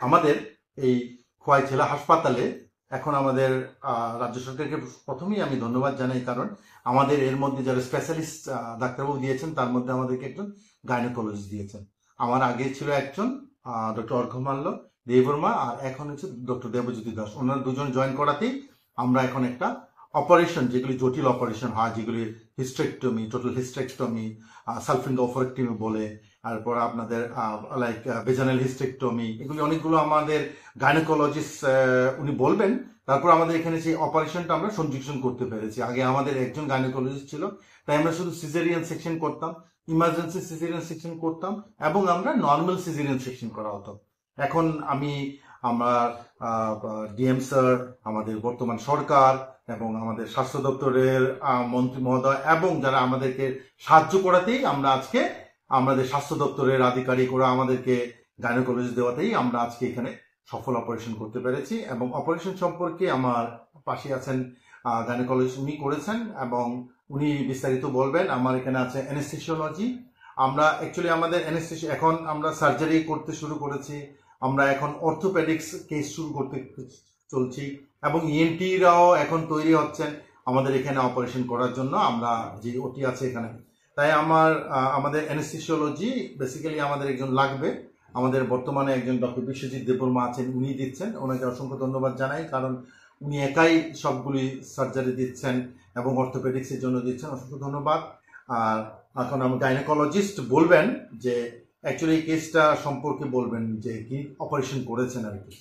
আমাদের এই খোয়াই জেলা হাসপাতালে এখন আমাদের রাজ্য সরকারকে প্রথমেই আমি ধন্যবাদ জানাই, কারণ আমাদের এর মধ্যে যারা স্পেশালিস্ট ডাক্তারবাবু দিয়েছেন তার মধ্যে আমাদেরকে একজন গাইনোকোলজিস্ট দিয়েছেন। আমার আগে ছিল একজন ডক্টর অর্ঘমাল্য দেববর্মা, আর এখন হচ্ছে ডক্টর দেবজ্যোতি দাস। ওনারা দুজন জয়েন করাতেই আমরা এখন একটা অপারেশন, যেগুলি জটিল অপারেশন হয়, যেগুলি হিস্টেক্টমি, টোটাল হিস্টেক্টমি, সালফিঙ্গোফরেক্টমি বলে, তারপর আপনাদের লাইক ভেজানাল হিস্টেক্টমি, এগুলি অনেকগুলো আমাদের গাইনোকোলজিস্ট উনি বলবেন। তারপর আমাদের এখানে সেই অপারেশনটা আমরা সংযোজন করতে পেরেছি। আগে আমাদের একজন গাইনোকোলজিস্ট ছিল, তাই আমরা শুধু সিজারিয়ান সেকশন করতাম, ইমার্জেন্সি সিজারিয়ান সেকশন করতাম, এবং আমরা নর্মাল সিজারিয়ান সেকশন করা হতো। এখন আমার ডিএম স্যার, আমাদের বর্তমান সরকার এবং আমাদের স্বাস্থ্য দপ্তরের মন্ত্রী মহোদয় এবং যারা আমাদেরকে সাহায্য করাতেই আমরা আজকে আমাদের স্বাস্থ্য দপ্তরের আধিকারিকরা আমাদেরকে গাইনোকোলজি দেওয়াতেই আমরা আজকে এখানে সফল অপারেশন করতে পেরেছি। এবং অপারেশন সম্পর্কে আমার পাশে আছেন গাইনোকোলজিস্ট, উনি করেছেন এবং উনি বিস্তারিত বলবেন। আমার এখানে আছে অ্যানেস্থেসিওলজি। আমরা অ্যাকচুয়ালি আমাদের অ্যানেস্থেসিয়া, এখন আমরা সার্জারি করতে শুরু করেছি, আমরা এখন অর্থোপেডিক্স কেস শুরু করতে চলছি, এবং ইএনটিরাও এখন তৈরি হচ্ছেন আমাদের এখানে অপারেশন করার জন্য। আমরা যে ওটি আছে এখানে, তাই আমাদের অ্যানেস্থেসিওলজি বেসিক্যালি আমাদের একজন লাগবে। আমাদের বর্তমানে একজন ডক্টর বিশ্বজিৎ দেববর্মা আছেন, উনি দিচ্ছেন। ওনাকে অসংখ্য ধন্যবাদ জানাই, কারণ উনি একাই সবগুলি সার্জারি দিচ্ছেন এবং অর্থোপেডিক্সের জন্য দিচ্ছেন। অসংখ্য ধন্যবাদ। আর এখন আমার গাইনোকোলজিস্ট বলবেন যে অ্যাকচুয়ালি এই কেসটা সম্পর্কে বলবেন, যে কি অপারেশন করেছেন আর কি।